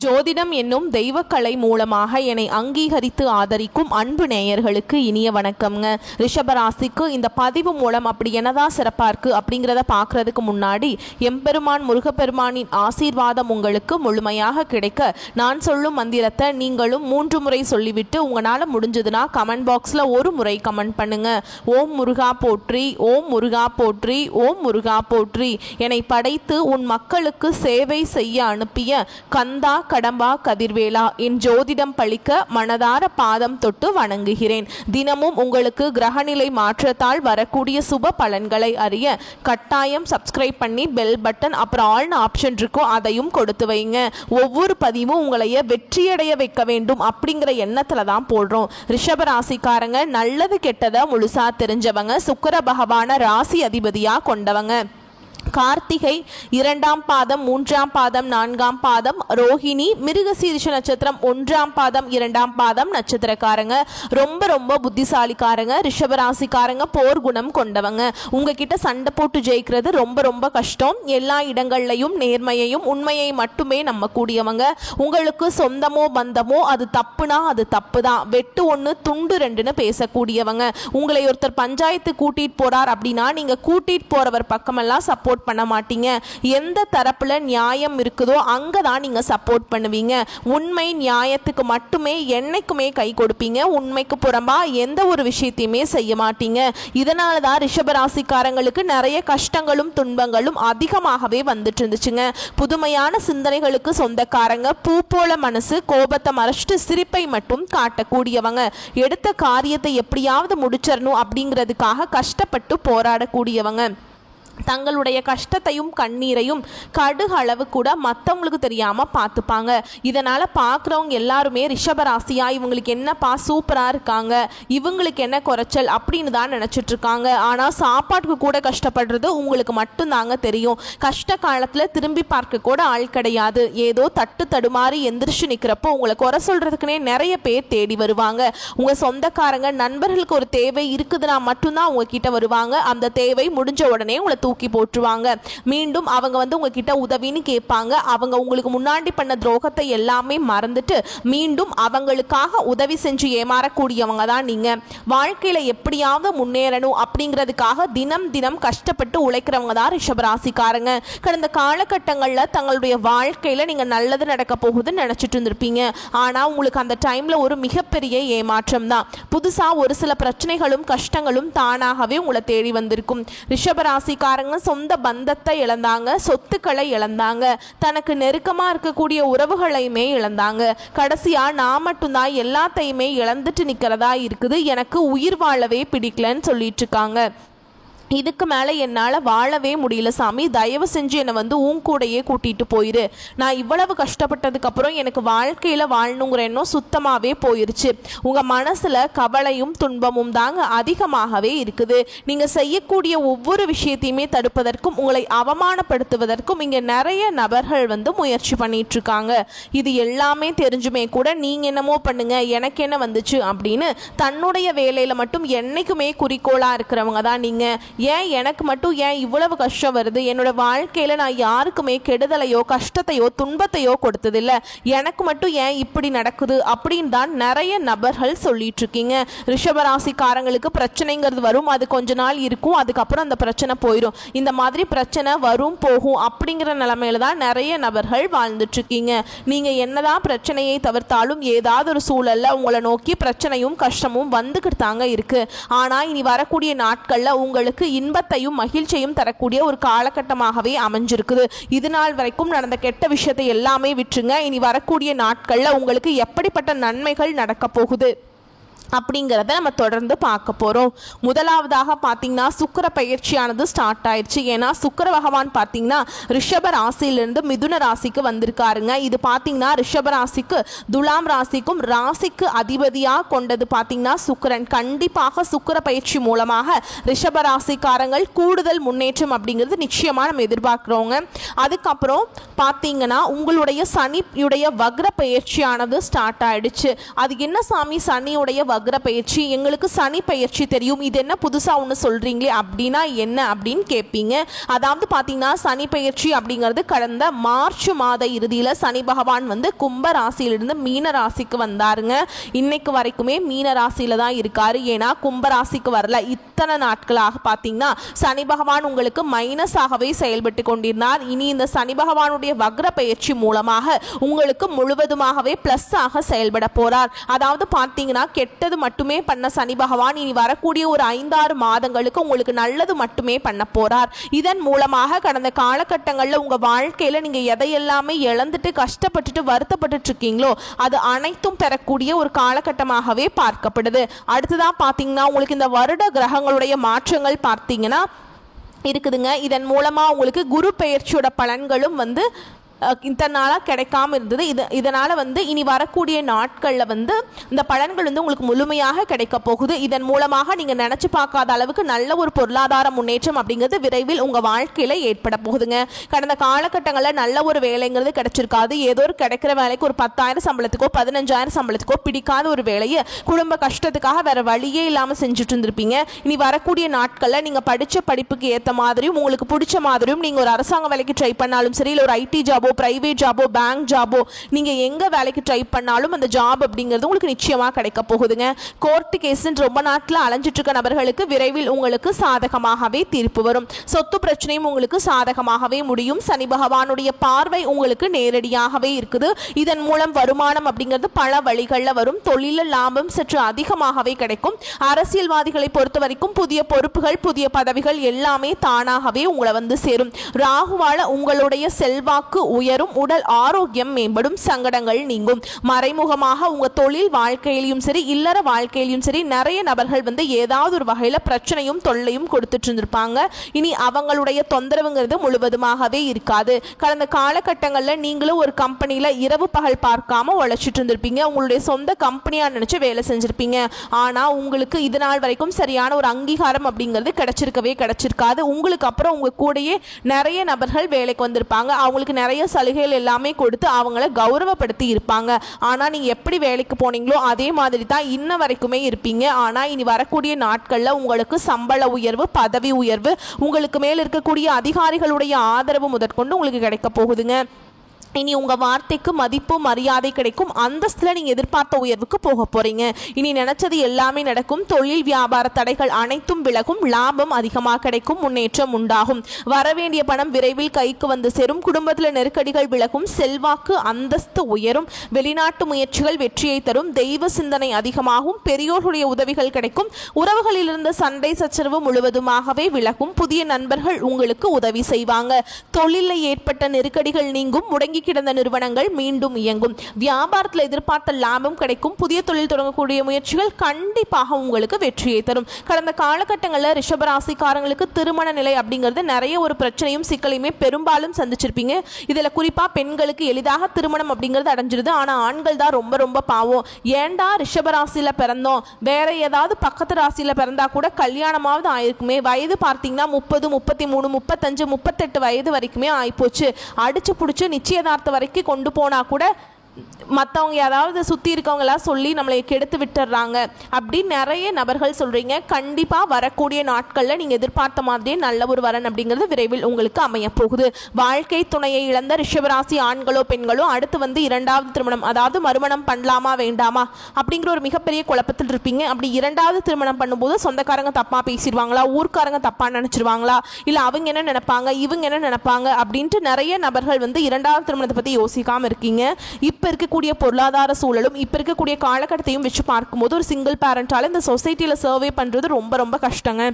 ஜோதிடம் என்னும் தெய்வக்கலை மூலமாக என்னை அங்கீகரித்து ஆதரிக்கும் அன்பு நேயர்களுக்கு இனிய வணக்கம்ங்க. ரிஷபராசிக்கு இந்த பதிவு மூலம் அப்படி என்னதான் சிறப்பாக இருக்குது அப்படிங்கிறத பார்க்குறதுக்கு முன்னாடி எம்பெருமான் முருகப்பெருமானின் ஆசீர்வாதம் உங்களுக்கு முழுமையாக கிடைக்க நான் சொல்லும் மந்திரத்தை நீங்களும் 3 முறை சொல்லிவிட்டு உங்களால் முடிஞ்சதுன்னா கமெண்ட் பாக்ஸில் ஒரு முறை கமெண்ட் பண்ணுங்க. ஓம் முருகா போற்றி, ஓம் முருகா போற்றி, ஓம் முருகா போற்றி. என்னை படைத்து உன் மக்களுக்கு சேவை செய்ய அனுப்பிய கந்தா கடம்பா கதிர்வேலா, என் ஜோதிடம் பழிக்க மனதார பாதம் தொட்டு வணங்குகிறேன். தினமும் உங்களுக்கு கிரகநிலை மாற்றத்தால் வரக்கூடிய சுப பலன்களை அறிய கட்டாயம் சப்ஸ்கிரைப் பண்ணி பெல் பட்டன் அப்புறம் ஆல்னு ஆப்ஷன் இருக்கும், அதையும் கொடுத்து வைங்க. ஒவ்வொரு பதிவும் உங்களைய வெற்றியடைய வைக்க வேண்டும் அப்படிங்கிற எண்ணத்துல தான் போடுறோம். ரிஷபராசிக்காரங்க நல்லது கெட்டதை முழுசா தெரிஞ்சவங்க, சுக்கிர பகவான ராசி அதிபதியா கொண்டவங்க. கார்த்திகை 2ஆம் பாதம் 3ஆம் பாதம் 4ஆம் பாதம், ரோஹிணி மிருகசீரிஷ நட்சத்திரம் 1ஆம் பாதம் 2ஆம் பாதம் நட்சத்திரக்காரங்க. ரொம்ப ரொம்ப புத்திசாலிக்காரங்க. ரிஷபராசிக்காரங்க போர் குணம் கொண்டவங்க. உங்ககிட்ட சண்டை போட்டு ஜெயிக்கிறது ரொம்ப ரொம்ப கஷ்டம். எல்லா இடங்கள்லையும் நேர்மையையும் உண்மையை மட்டுமே நம்பக்கூடியவங்க. உங்களுக்கு சொந்தமோ பந்தமோ அது தப்புனா அது தப்பு தான், வெட்டு 1 துண்டு 2ன்னு பேசக்கூடியவங்க. உங்களை ஒருத்தர் பஞ்சாயத்து கூட்டிட்டு போறார் அப்படின்னா நீங்க கூட்டிட்டு போறவர் பக்கமெல்லாம் சப்போர்ட் பண்ண மாட்டீங்க. எந்த தரப்புல நியாயம் இருக்குதோ அங்கதான் நீங்க சப்போர்ட் பண்ணுவீங்க. உண்மை நியாயத்துக்கு மட்டுமே என்னைக்குமே கை கொடுப்பீங்க. உண்மைக்கு புறம்பா எந்த ஒரு விஷயத்தையுமே செய்ய மாட்டீங்க. இதனாலதான் ரிஷபராசிக்காரங்களுக்கு நிறைய கஷ்டங்களும் துன்பங்களும் அதிகமாகவே வந்துட்டு இருந்துச்சுங்க. புதுமையான சிந்தனைகளுக்கு சொந்தக்காரங்க. பூ போல மனசு, கோபத்தை மறைச்சிட்டு சிரிப்பை மட்டும் காட்டக்கூடியவங்க. எடுத்த காரியத்தை எப்படியாவது முடிச்சிடணும் அப்படிங்கிறதுக்காக கஷ்டப்பட்டு போராடக்கூடியவங்க. தங்களுடைய கஷ்டத்தையும் கண்ணீரையும் கடுகு அளவு கூட மற்றவங்களுக்கு தெரியாமல் பார்த்துப்பாங்க. இதனால் பார்க்குறவங்க எல்லாருமே ரிஷபராசியா இவங்களுக்கு என்னப்பா சூப்பராக இருக்காங்க, இவங்களுக்கு என்ன குறைச்சல் அப்படின்னு தான் நினச்சிட்ருக்காங்க. ஆனால் சாப்பாட்டுக்கு கூட கஷ்டப்படுறது உங்களுக்கு மட்டும்தாங்க தெரியும். கஷ்ட காலத்தில் திரும்பி பார்க்க கூட ஆள் கிடையாது. ஏதோ தட்டு தடுமாறி எந்திரிச்சு நிற்கிறப்போ உங்களை குறை சொல்கிறதுக்குனே நிறைய பேர் தேடி வருவாங்க. உங்கள் சொந்தக்காரங்க நண்பர்களுக்கு ஒரு தேவை இருக்குதுன்னா மட்டும்தான் உங்ககிட்ட வருவாங்க. அந்த தேவை முடிஞ்ச உடனே உங்களை தூக்கி போட்டுருவாங்க. மீண்டும் அவங்க உங்ககிட்ட உதவின்னு கேட்பாங்க. அவங்க உங்களுக்கு முன்னாடி பண்ண துரோகத்தை எல்லாமே மறந்துட்டு மீண்டும் அவங்களுக்காக உதவி செஞ்சு ஏமாறக்கூடியவங்க தான் நீங்க. வாழ்க்கையில எப்படியாவது முன்னேறணும் அப்படிங்கிறதுக்காக தினம் தினம் கஷ்டப்பட்டு உழைக்கிறவங்க தான் ரிஷபராசிக்காரங்க. கடந்த காலகட்டங்களில் தங்களுடைய வாழ்க்கையில நீங்க நல்லது நடக்க போகுதுன்னு நினைச்சிட்டு இருந்திருப்பீங்க. ஆனா உங்களுக்கு அந்த டைம்ல ஒரு மிகப்பெரிய ஏமாற்றம் தான். புதுசா ஒரு சில பிரச்சனைகளும் கஷ்டங்களும் தானாகவே உங்களை தேடி வந்திருக்கும். ரிஷபராசிக்காரங்க சொந்த பந்தத்தை இழந்தாங்க, சொத்துக்களை இழந்தாங்க, தனக்கு நெருக்கமா இருக்கக்கூடிய உறவுகளையுமே இழந்தாங்க. கடைசியா நான் மட்டும்தான் எல்லாத்தையுமே இழந்துட்டு நிக்கிறதா இருக்குது, எனக்கு உயிர் வாழவே பிடிக்கலன்னு சொல்லிட்டு இருக்காங்க. இதுக்கு மேலே என்னால் வாழவே முடியல சாமி, தயவு செஞ்சு என்னை உன் கூடையே கூட்டிகிட்டு போயிரு. நான் இவ்வளவு கஷ்டப்பட்டதுக்கப்புறம் எனக்கு வாழ்க்கையில் வாழணுங்கிற எண்ணம் சுத்தமாகவே போயிருச்சு. உங்கள் மனசில் கவலையும் துன்பமும் தாங்க அதிகமாகவே இருக்குது. நீங்கள் செய்யக்கூடிய ஒவ்வொரு விஷயத்தையுமே தடுப்பதற்கும் உங்களை அவமானப்படுத்துவதற்கும் இங்கே நிறைய நபர்கள் முயற்சி பண்ணிகிட்ருக்காங்க. இது எல்லாமே தெரிஞ்சுமே கூட நீங்கள் என்னமோ பண்ணுங்க எனக்கு என்ன வந்துச்சு அப்படின்னு தன்னுடைய வேலையில் மட்டும் என்றைக்குமே குறிக்கோளாக இருக்கிறவங்க தான் நீங்கள். ஏன் எனக்கு மட்டும் ஏன் இவ்வளவு கஷ்டம் வருது, என்னோட வாழ்க்கையில நான் யாருக்குமே கெடுதலையோ கஷ்டத்தையோ துன்பத்தையோ கொடுத்ததில்ல, எனக்கு மட்டும் ஏன் இப்படி நடக்குது அப்படின்னு தான் நிறைய நபர்கள் சொல்லிட்டு இருக்கீங்க. ரிஷபராசிக்காரங்களுக்கு பிரச்சனைங்கிறது வரும், அது கொஞ்ச நாள் இருக்கும், அதுக்கப்புறம் அந்த பிரச்சனை போயிடும். இந்த மாதிரி பிரச்சனை வரும் போகும் அப்படிங்கிற நிலைமையில தான் நிறைய நபர்கள் வாழ்ந்துட்டு இருக்கீங்க. நீங்க என்னதான் பிரச்சனையை தவிர்த்தாலும் ஏதாவது ஒரு சூழல்ல உங்களை நோக்கி பிரச்சனையும் கஷ்டமும் வந்துக்கிட்டு தாங்க இருக்கு. ஆனா இனி வரக்கூடிய நாட்கள்ல உங்களுக்கு இன்பத்தையும் மகிழ்ச்சியையும் தரக்கூடிய ஒரு காலகட்டமாகவே அமைஞ்சிருக்குது. இது நாள் வரைக்கும் நடந்த கெட்ட விஷயத்தை எல்லாமே விட்டுருங்க. இனி வரக்கூடிய நாட்கள்ல உங்களுக்கு எப்படிப்பட்ட நன்மைகள் நடக்க போகுது அப்படிங்கிறத நம்ம தொடர்ந்து பார்க்க போகிறோம். முதலாவதாக பார்த்தீங்கன்னா சுக்கிர பயிற்சியானது ஸ்டார்ட் ஆயிடுச்சு. ஏன்னா சுக்கிர பகவான் பார்த்தீங்கன்னா ரிஷப ராசியிலிருந்து மிதுன ராசிக்கு வந்திருக்காருங்க. இது பார்த்தீங்கன்னா ரிஷப ராசிக்கு துலாம் ராசிக்கும் ராசிக்கு அதிபதியாக கொண்டது பார்த்தீங்கன்னா சுக்கிரன். கண்டிப்பாக சுக்கிர பயிற்சி மூலமாக ரிஷப ராசிக்காரங்கள் கூடுதல் முன்னேற்றம் அப்படிங்கிறது நிச்சயமாக நம்ம எதிர்பார்க்குறோங்க. அதுக்கப்புறம் பார்த்தீங்கன்னா உங்களுடைய சனியுடைய வக்ர பயிற்சியானது ஸ்டார்ட் ஆயிடுச்சு. அது என்ன சாமி சனியுடைய வக்ர பயிற்சி, எங்களுக்கு சனி பயிற்சி தெரியும், இது என்ன புதுசாக ஒன்று சொல்கிறீங்களே அப்படின்னா என்ன அப்படின்னு கேட்பீங்க. அதாவது பார்த்தீங்கன்னா சனி பயிற்சி அப்படிங்கிறது கடந்த மார்ச் மாத இறுதியில் சனி பகவான் வந்து கும்ப ராசியிலிருந்து மீன ராசிக்கு வந்தாருங்க. இன்னைக்கு வரைக்குமே மீன ராசியில தான் இருக்காரு. ஏன்னா கும்ப ராசிக்கு வரல. இத்தனை நாட்களாக பார்த்தீங்கன்னா சனி பகவான் உங்களுக்கு மைனஸாகவே செயல்பட்டு கொண்டிருந்தார். இனி இந்த சனி பகவானுடைய வக்ர பயிற்சி மூலமாக உங்களுக்கு முழுவதுமாகவே பிளஸ் ஆக செயல்பட போறார். அதாவது பார்த்தீங்கன்னா கெட்டது மட்டுமே பண்ண சனி பகவான் இனி வரக்கூடிய ஒரு 5-6 மாதங்களுக்கு உங்களுக்கு நல்லது மட்டுமே பண்ண போறார். இதன் மூலமாக கடந்த காலகட்டங்களில் உங்க வாழ்க்கையில நீங்க எதையெல்லாமே இழந்துட்டு கஷ்டப்பட்டுட்டு வருத்தப்பட்டு இருக்கீங்களோ அது அனைத்தும் பெறக்கூடிய ஒரு காலகட்டமாகவே பார்க்கப்படுது. அடுத்ததா பார்த்தீங்கன்னா உங்களுக்கு இந்த வருட கிரகங்களுடைய மாற்றங்கள் பார்த்தீங்கன்னா இருக்குதுங்க. இதன் மூலமா உங்களுக்கு குரு பெயர்ச்சியோட பலன்களும் வந்து இத்தனை நாளாக கிடைக்காம இருந்தது. இதனால் வந்து இனி வரக்கூடிய நாட்களில் வந்து இந்த பலன்கள் வந்து உங்களுக்கு முழுமையாக கிடைக்க போகுது. இதன் மூலமாக நீங்கள் நினச்சி பார்க்காத அளவுக்கு நல்ல ஒரு பொருளாதார முன்னேற்றம் அப்படிங்கிறது விரைவில் உங்கள் வாழ்க்கையில் ஏற்பட போகுதுங்க. கடந்த காலகட்டங்களில் நல்ல ஒரு வேலைங்கிறது கிடைச்சிருக்காது. ஏதோ ஒரு கிடைக்கிற வேலைக்கு ஒரு 10,000 சம்பளத்துக்கோ 15,000 சம்பளத்துக்கோ பிடிக்காத ஒரு வேலையை குடும்ப கஷ்டத்துக்காக வேற வழியே இல்லாமல் செஞ்சுட்டு இருந்திருப்பீங்க. இனி வரக்கூடிய நாட்களில் நீங்கள் படித்த படிப்புக்கு ஏற்ற மாதிரியும் உங்களுக்கு பிடிச்ச மாதிரியும் நீங்கள் ஒரு அரசாங்க வேலைக்கு ட்ரை பண்ணாலும் சரி, இல்லை ஒரு ஐடி ஜாபோ பிரைவேட் ஜாபோ பேங்க் ஜாபோ நீங்க எங்க வேலைக்கு ட்ரை பண்ணாலும் அந்த ஜாப் அப்படிங்கிறது உங்களுக்கு நிச்சயமா கிடைக்க போகுதுங்க. கோர்ட் கேஸ் ரொம்ப நாட்கள் அலைஞ்சிட்டு இருக்க நபர்களுக்கு விரைவில் உங்களுக்கு சாதகமாகவே தீர்ப்பு வரும். சொத்து பிரச்சனையும் உங்களுக்கு சாதகமாகவே முடியும். சனி பகவானுடைய பார்வை உங்களுக்கு நேரடியாகவே இருக்குது. இதன் மூலம் வருமானம் அப்படிங்கிறது பல வழிகளில் வரும். தொழில லாபம் சற்று அதிகமாகவே கிடைக்கும். அரசியல்வாதிகளை பொறுத்த வரைக்கும் புதிய பொறுப்புகள் புதிய பதவிகள் எல்லாமே தானாகவே உங்களை வந்து சேரும். ராகுவால உங்களுடைய செல்வாக்கு உயரும், உடல் ஆரோக்கியம் மேம்படும், சங்கடங்கள் நீங்கும். மறைமுகமாக உங்க தொழில் வாழ்க்கையிலும் சரி இல்லற வாழ்க்கையிலும் சரி நிறைய நபர்கள் வந்து ஏதாவது ஒரு வகையில பிரச்சனையும் தொல்லையும் கொடுத்துட்டு இருந்திருப்பாங்க. இனி அவங்களுடைய தொந்தரவுங்கிறது முழுவதுமாகவே இருக்காது. கடந்த காலகட்டங்களில் நீங்களும் ஒரு கம்பெனியில இரவு பகல் பார்க்காம உழைச்சிட்டு இருந்திருப்பீங்க. உங்களுடைய சொந்த கம்பெனியா நினைச்சு வேலை செஞ்சிருப்பீங்க. ஆனா உங்களுக்கு இது நாள் வரைக்கும் சரியான ஒரு அங்கீகாரம் அப்படிங்கிறது கிடைச்சிருக்காது. உங்களுக்கு அப்புறம் உங்க கூடயே நிறைய நபர்கள் வேலைக்கு வந்திருப்பாங்க. அவங்களுக்கு நிறைய சலுகைகள் எல்லாமே கொடுத்து அவங்கள கௌரவப்படுத்தி இருப்பாங்க. ஆனா நீங்க எப்படி வேலைக்கு போனீங்களோ அதே மாதிரி தான் இன்ன வரைக்குமே இருப்பீங்க. ஆனா இனி வரக்கூடிய நாட்கள்ல உங்களுக்கு சம்பள உயர்வு பதவி உயர்வு உங்களுக்கு மேல் இருக்கக்கூடிய அதிகாரிகளுடைய ஆதரவு முதற்கொண்டு உங்களுக்கு கிடைக்க போகுதுங்க. இனி உங்கள் வார்த்தைக்கு மதிப்பு மரியாதை கிடைக்கும். அந்தஸ்தில் நீங்கள் எதிர்பார்த்த உயர்வுக்கு போக போகிறீங்க. இனி நினச்சது எல்லாமே நடக்கும். தொழில் வியாபார தடைகள் அனைத்தும் விலகும். லாபம் அதிகமாக கிடைக்கும். முன்னேற்றம் உண்டாகும். வரவேண்டிய பணம் விரைவில் கைக்கு வந்து சேரும். குடும்பத்தில் நெருக்கடிகள் விலகும். செல்வாக்கு அந்தஸ்து உயரும். வெளிநாட்டு முயற்சிகள் வெற்றியை தரும். தெய்வ சிந்தனை அதிகமாகும். பெரியோர்களுடைய உதவிகள் கிடைக்கும். உறவுகளில் இருந்த சண்டை சச்சரவு முழுவதுமாகவே விலகும். புதிய நண்பர்கள் உங்களுக்கு உதவி செய்வாங்க. தொழிலில் ஏற்பட்ட நெருக்கடிகள் நீங்கும். முடங்கி கிடந்த நிறுவனங்கள் மீண்டும் இயங்கும். வியாபாரத்தில் எதிர்பார்த்த லாபம் கிடைக்கும். புதிய தொழில் தொடங்கக்கூடிய முயற்சிகள் கண்டிப்பாக உங்களுக்கு வெற்றியை தரும். கடந்த காலகட்டங்களில் ரிஷபராசிக்காரங்களுக்கு திருமண நிலை அப்படிங்கிறது நிறைய ஒரு பிரச்சனையும் சிக்கலையுமே பெரும்பாலும் சந்திச்சிருப்பீங்க. இதில் குறிப்பாக பெண்களுக்கு எளிதாக திருமணம் அப்படிங்கிறது அடைஞ்சிருது. ஆனால் ஆண்கள் தான் ரொம்ப ரொம்ப பாவம். ஏண்டா ரிஷபராசியில் பிறந்தோம், வேற ஏதாவது பக்கத்து ராசியில் பிறந்தா கூட கல்யாணமாவது ஆயிருக்குமே. வயது பார்த்தீங்கன்னா 30 33 35 38 வயது வரைக்குமே ஆயிப்போச்சு. அடிச்சு பிடிச்சி நிச்சயதார்த்த வரைக்கும் கொண்டு போனா கூட மற்றவங்க யாராவது சுற்றி இருக்கவங்களாம் சொல்லி நம்மளை கெடுத்து விட்டுறாங்க அப்படின்னு நிறைய நபர்கள் சொல்கிறீங்க. கண்டிப்பாக வரக்கூடிய நாட்களில் நீங்கள் எதிர்பார்த்த மாதிரியே நல்ல ஒரு வரன் அப்படிங்கிறது விரைவில் உங்களுக்கு அமைய போகுது. வாழ்க்கை துணையை இழந்த ரிஷபராசி ஆண்களோ பெண்களோ அடுத்து வந்து 2வது திருமணம் அதாவது மறுமணம் பண்ணலாமா வேண்டாமா அப்படிங்கிற ஒரு மிகப்பெரிய குழப்பத்தில் இருப்பீங்க. அப்படி 2வது திருமணம் பண்ணும்போது சொந்தக்காரங்க தப்பாக பேசிடுவாங்களா, ஊர்க்காரங்க தப்பாக நினச்சிருவாங்களா, இல்லை அவங்க என்ன நினைப்பாங்க இவங்க என்ன நினைப்பாங்க அப்படின்ட்டு நிறைய நபர்கள் வந்து 2வது திருமணத்தை பற்றி யோசிக்காமல் இருக்கீங்க. இப்போ இருக்கக்கூடிய பொருளாதார சூழலும் இப்போ இருக்கக்கூடிய காலகட்டத்தையும் வச்சு பார்க்கும்போது ஒரு சிங்கிள் பேரண்டால இந்த சொசைட்டியில் சர்வே பண்ணுறது ரொம்ப ரொம்ப கஷ்டங்க.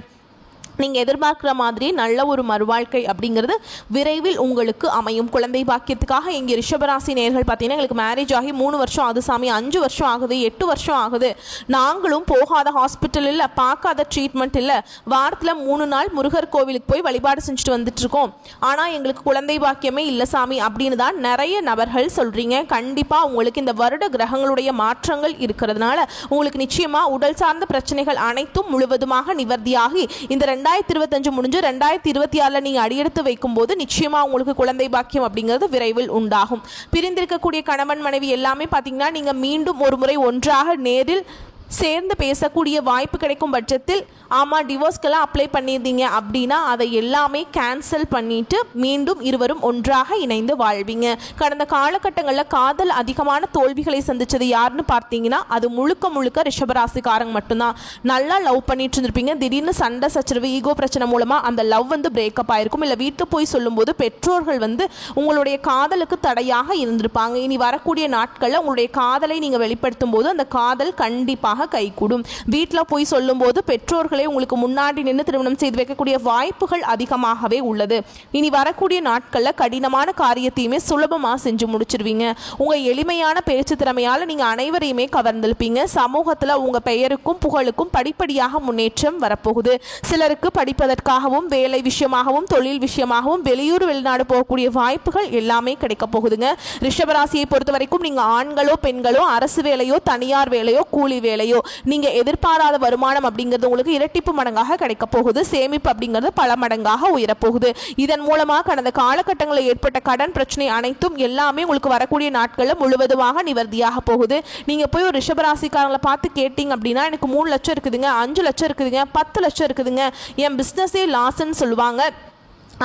நீங்கள் எதிர்பார்க்குற மாதிரி நல்ல ஒரு மறுவாழ்க்கை அப்படிங்கிறது விரைவில் உங்களுக்கு அமையும். குழந்தை பாக்கியத்துக்காக இங்கே ரிஷபராசி நேயர்கள் பார்த்தீங்கன்னா எங்களுக்கு மேரேஜ் ஆகி 3 வருஷம் ஆகுது சாமி, 5 வருஷம் ஆகுது, 8 வருஷம் ஆகுது, நாங்களும் போகாத ஹாஸ்பிட்டல் இல்லை, பார்க்காத ட்ரீட்மெண்ட் இல்லை, வாரத்தில் 3 நாள் முருகர் கோவிலுக்கு போய் வழிபாடு செஞ்சுட்டு வந்துட்டு இருக்கோம், ஆனால் எங்களுக்கு குழந்தை பாக்கியமே இல்லை சாமி அப்படின்னு தான் நிறைய நபர்கள் சொல்கிறீங்க. கண்டிப்பாக உங்களுக்கு இந்த வருட கிரகங்களுடைய மாற்றங்கள் இருக்கிறதுனால உங்களுக்கு நிச்சயமாக உடல் சார்ந்த பிரச்சனைகள் அனைத்தும் முழுவதுமாக நிவர்த்தியாகி இந்த 2025 முடிஞ்சு 2026 நீங்க அடியெடுத்து வைக்கும் போது நிச்சயமா உங்களுக்கு குழந்தை பாக்கியம் அப்படிங்கிறது விரைவில் உண்டாகும். பிரிந்திருக்கக்கூடிய கணவன் மனைவி எல்லாமே பாத்தீங்கன்னா நீங்க மீண்டும் ஒரு முறை ஒன்றாக நேரில் சேர்ந்து பேசக்கூடிய வாய்ப்பு கிடைக்கும் பட்சத்தில் ஆமாம் டிவோர்ஸ்க்கெல்லாம் அப்ளை பண்ணியிருந்தீங்க அப்படின்னா அதை எல்லாமே கேன்சல் பண்ணிட்டு மீண்டும் இருவரும் ஒன்றாக இணைந்து வாழ்வீங்க. கடந்த காலகட்டங்களில் காதல் அதிகமான தோல்விகளை சந்திச்சது யாருன்னு பார்த்தீங்கன்னா அது முழுக்க முழுக்க ரிஷபராசிக்காரங்க மட்டும்தான். நல்லா லவ் பண்ணிட்டு இருந்திருப்பீங்க, திடீர்னு சண்டை சச்சரவு ஈகோ பிரச்சனை மூலமாக அந்த லவ் வந்து பிரேக்கப் ஆயிருக்கும். இல்லை வீட்டுக்கு போய் சொல்லும்போது பெற்றோர்கள் வந்து உங்களுடைய காதலுக்கு தடையாக இருந்திருப்பாங்க. இனி வரக்கூடிய நாட்களில் உங்களுடைய காதலை நீங்கள் வெளிப்படுத்தும் போது அந்த காதல் கண்டிப்பாக கைகூடும். வீட்டில் போய் சொல்லும்போது பெற்றோர்களை உங்களுக்கு முன்னாடி நின்று திருமணம் செய்து வைக்கக்கூடிய வாய்ப்புகள் அதிகமாகவே உள்ளது. இனி வரக்கூடிய நாட்களில் கடினமான காரியத்தையுமே சுலபமாக செஞ்சு முடிச்சிருவீங்க. உங்கள் எளிமையான பேச்சு திறமையால் நீங்கள் அனைவரையுமே கவர்ந்திருப்பீங்க. சமூகத்தில் உங்கள் பெயருக்கும் புகழுக்கும் படிப்படியாக முன்னேற்றம் வரப்போகுது. சிலருக்கு படிப்பதற்காகவும் வேலை விஷயமாகவும் தொழில் விஷயமாகவும் வெளியூர் வெளிநாடு போகக்கூடிய வாய்ப்புகள் எல்லாமே கிடைக்க போகுதுங்க. ரிஷபராசியை பொறுத்த வரைக்கும் நீங்கள் ஆண்களோ பெண்களோ அரசு வேலையோ தனியார் வேலையோ கூலி வேலையோ நீங்கள் எதிர்பாராத வருமானம் அப்படிங்கிறது உங்களுக்கு இரட்டிப்பு மடங்காக கிடைக்க போகுது. சேமிப்பு அப்படிங்கிறது பல மடங்காக உயரப்போகுது. இதன் மூலமாக கடந்த காலகட்டங்களில் ஏற்பட்ட கடன் பிரச்சனை அனைத்தும் எல்லாமே உங்களுக்கு வரக்கூடிய நாட்களில் முழுவதுமாக நிவர்த்தியாக போகுது. நீங்க போய் ஒரு ரிஷபராசிக்காரங்களை பார்த்து கேட்டீங்க அப்படின்னா எனக்கு 3 லட்சம் இருக்குதுங்க, 5 லட்சம் இருக்குதுங்க, 10 லட்சம் இருக்குதுங்க, என் பிஸ்னஸே லாஸ்ன்னு சொல்லுவாங்க.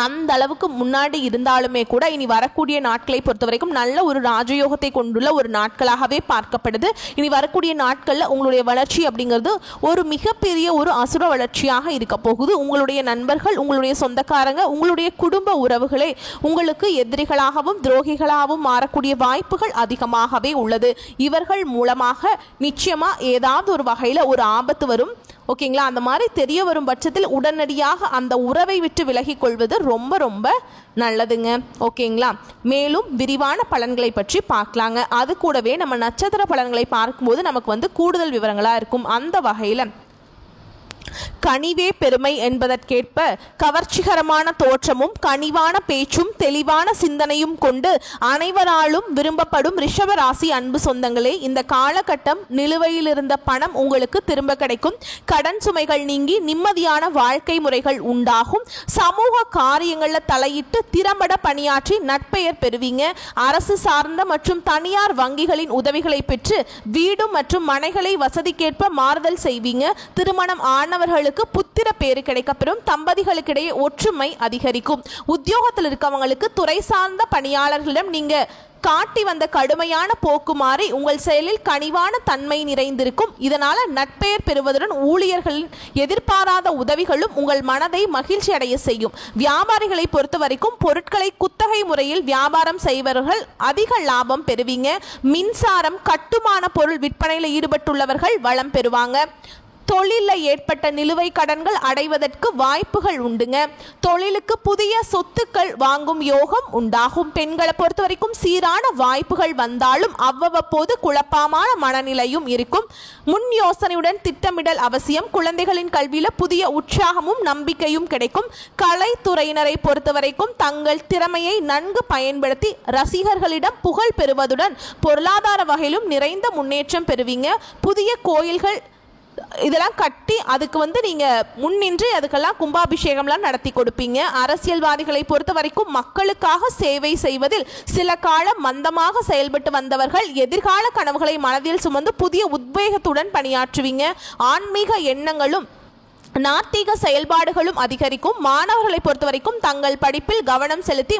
அந்த அளவுக்கு முன்னாடி இருந்தாலுமே கூட இனி வரக்கூடிய நாட்களை பொறுத்த வரைக்கும் நல்ல ஒரு ராஜயோகத்தை கொண்டுள்ள ஒரு நாட்களாகவே பார்க்கப்படுது. இனி வரக்கூடிய நாட்களில் உங்களுடைய வளர்ச்சி அப்படிங்கிறது ஒரு மிகப்பெரிய ஒரு அசுர வளர்ச்சியாக இருக்க போகுது. உங்களுடைய நண்பர்கள், உங்களுடைய சொந்தக்காரங்க, உங்களுடைய குடும்ப உறவுகளை உங்களுக்கு எதிரிகளாகவும் துரோகிகளாகவும் மாறக்கூடிய வாய்ப்புகள் அதிகமாகவே உள்ளது. இவர்கள் மூலமாக நிச்சயமா ஏதாவது ஒரு வகையில் ஒரு ஆபத்து வரும். ஓகேங்களா? அந்த மாதிரி தெரிய வரும் பட்சத்தில் உடனடியாக அந்த உறவை விட்டு விலகிக் கொள்வது ரொம்ப ரொம்ப நல்லதுங்க. ஓகேங்களா? மேலும் விரிவான பலன்களை பற்றி பார்க்கலாங்க. அது கூடவே நம்ம நட்சத்திர பலன்களை பார்க்கும்போது நமக்கு வந்து கூடுதல் விவரங்களாக இருக்கும். அந்த வகையில் கனிவே பெருமை என்பதற்கேற்ப கவர்ச்சிகரமான தோற்றமும் கனிவான பேச்சும் தெளிவான சிந்தனையும் கொண்டு அனைவராலும் விரும்பப்படும் ரிஷபராசி அன்பு சொந்தங்களே, இந்த காலகட்டம் நிலுவையில் இருந்த பணம் உங்களுக்கு திரும்ப கிடைக்கும். கடன் சுமைகள் நீங்கி நிம்மதியான வாழ்க்கை முறைகள் உண்டாகும். சமூக காரியங்களில் தலையிட்டு திறம்பட பணியாற்றி நற்பெயர் பெறுவீங்க. அரசு சார்ந்த மற்றும் தனியார் வங்கிகளின் உதவிகளை பெற்று வீடு மற்றும் மனைகளை வசதிக்கேற்ப மாறுதல் செய்வீங்க. திருமணம் ஆனவர்களுக்கு புத்திர பேரு கிடைக்கப்பெறும். தம்பதிகளுக்கிடையே ஒற்றுமை அதிகரிக்கும். உத்தியோகத்தில் இருக்கவங்களுக்கு துறை சார்ந்த பணியாளர்களிடம் நீங்க காட்டி வந்த கடுமையான போக்கு மாறி உங்கள் செயலில் கனிவான தன்மை நிறைந்திருக்கும். இதனால நட்பெயர் பெறுவதுடன் ஊழியர்களின் எதிர்பாராத உதவிகளும் உங்கள் மனதை மகிழ்ச்சி அடைய செய்யும். வியாபாரிகளை பொறுத்த வரைக்கும் பொருட்களை குத்தகை முறையில் வியாபாரம் செய்பவர்கள் அதிக லாபம் பெறுவீங்க. மின்சாரம் கட்டுமான பொருள் விற்பனையில் ஈடுபட்டுள்ளவர்கள் வளம் பெறுவாங்க. தொழிலில் ஏற்பட்ட நிலுவை கடன்கள் அடைவதற்கு வாய்ப்புகள் உண்டுங்க. தொழிலுக்கு புதிய சொத்துக்கள் வாங்கும் யோகம் உண்டாகும். பெண்களை பொறுத்த வரைக்கும் சீரான வாய்ப்புகள் வந்தாலும் அவ்வப்போது குழப்பமான மனநிலையும் இருக்கும். முன் யோசனையுடன் திட்டமிடல் அவசியம். குழந்தைகளின் கல்வியில புதிய உற்சாகமும் நம்பிக்கையும் கிடைக்கும். கலைத்துறையினரை பொறுத்த வரைக்கும் தங்கள் திறமையை நன்கு பயன்படுத்தி ரசிகர்களிடம் புகழ் பெறுவதுடன் பொருளாதார வகையிலும் நிறைந்த முன்னேற்றம் பெறுவீங்க. புதிய கோயில்கள் இதெல்லாம் கட்டி அதுக்கு வந்து நீங்கள் முன்னின்று அதுக்கெல்லாம் கும்பாபிஷேகம்லாம் நடத்தி கொடுப்பீங்க. அரசியல்வாதிகளை பொறுத்த வரைக்கும் மக்களுக்காக சேவை செய்வதில் சில காலம் மந்தமாக செயல்பட்டு வந்தவர்கள் எதிர்கால கனவுகளை மனதில் சுமந்து புதிய உத்வேகத்துடன் பணியாற்றுவீங்க. ஆன்மீக எண்ணங்களும் நாத்திக செயல்பாடுகளும் அதிகரிக்கும். மாணவர்களை பொறுத்த வரைக்கும் தங்கள் படிப்பில் கவனம் செலுத்தி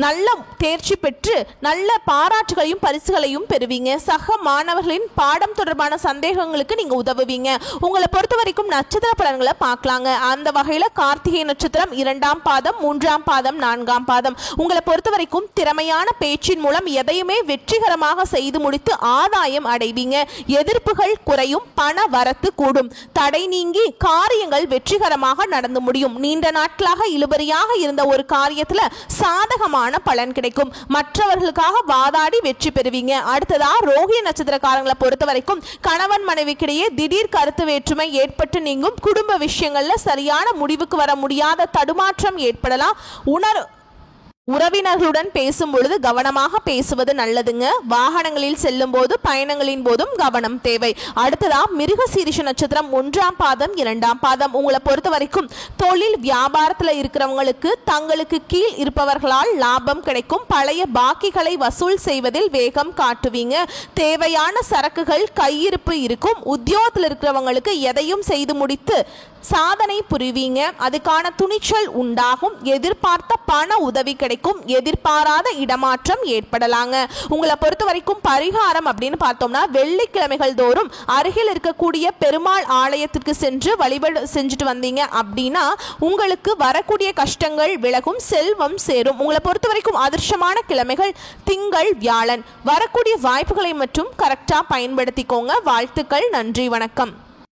நல்ல தேர்ச்சி பெற்று நல்ல பாராட்டுகளையும் பரிசுகளையும் பெறுவீங்க. சக மாணவர்களின் பாடம் தொடர்பான சந்தேகங்களுக்கு நீங்கள் உதவுவீங்க. உங்களை பொறுத்த வரைக்கும் நட்சத்திர பலன்களை பார்க்கலாங்க. அந்த வகையில் கார்த்திகை நட்சத்திரம் 2ஆம் பாதம் 3ஆம் பாதம் 4ஆம் பாதம். உங்களை பொறுத்த வரைக்கும் திறமையான பேச்சின் மூலம் எதையுமே வெற்றிகரமாக செய்து முடித்து ஆதாயம் அடைவீங்க. எதிர்ப்புகள் குறையும். பண வரத்து கூடும். தடை நீங்கி காரியங்கள் வெற்றிகரமாக நடந்து முடியும். நீண்ட நாட்களாக இழுபறியாக இருந்த ஒரு காரியத்தில் சாதகமான பலன் கிடைக்கும். மற்றவர்களுக்காக வாதாடி வெற்றி பெறுவீங்க. அடுத்ததா ரோஹிணி நட்சத்திரக்காரங்களை பொறுத்த வரைக்கும் கணவன் மனைவிக்கிடையே திடீர் கருத்து வேற்றுமை ஏற்பட்டு நீங்கும். குடும்ப விஷயங்கள்ல சரியான முடிவுக்கு வர முடியாத தடுமாற்றம் ஏற்படலாம். உறவினர்களுடன் பேசும் பொழுது கவனமாக பேசுவது நல்லதுங்க. வாகனங்களில் செல்லும் போது பயணங்களின் போதும் கவனம் தேவை. அடுத்ததா மிருகசீரிஷ நட்சத்திரம் 1ஆம் பாதம் 2ஆம் பாதம். உங்களை பொறுத்த வரைக்கும் தொழில் வியாபாரத்தில் இருக்கிறவங்களுக்கு தங்களுக்கு கீழ் இருப்பவர்களால் லாபம் கிடைக்கும். பழைய பாக்கிகளை வசூல் செய்வதில் வேகம் காட்டுவீங்க. தேவையான சரக்குகள் கையிருப்பு இருக்கும். உத்தியோகத்தில் இருக்கிறவங்களுக்கு எதையும் செய்து முடித்து சாதனை புரிவீங்க. அதுக்கான துணிச்சல் உண்டாகும். எதிர்பார்த்த பண உதவி கிடைக்கும். எதிர்பாராத இடமாற்றம் ஏற்படலாங்க. உங்களை பொறுத்த வரைக்கும் பரிகாரம் அப்படின்னு பார்த்தோம்னா வெள்ளிக்கிழமைகள் தோறும் அருகில் இருக்கக்கூடிய பெருமாள் ஆலயத்திற்கு சென்று வழிபாடு செஞ்சுட்டு வந்தீங்க அப்படின்னா உங்களுக்கு வரக்கூடிய கஷ்டங்கள் விலகும், செல்வம் சேரும். உங்களை பொறுத்த வரைக்கும் அதிர்ஷ்டமான கிழமைகள் திங்கள், வியாழன். வரக்கூடிய வாய்ப்புகளை மட்டும் கரெக்டாக பயன்படுத்திக்கோங்க. வாழ்த்துக்கள். நன்றி, வணக்கம்.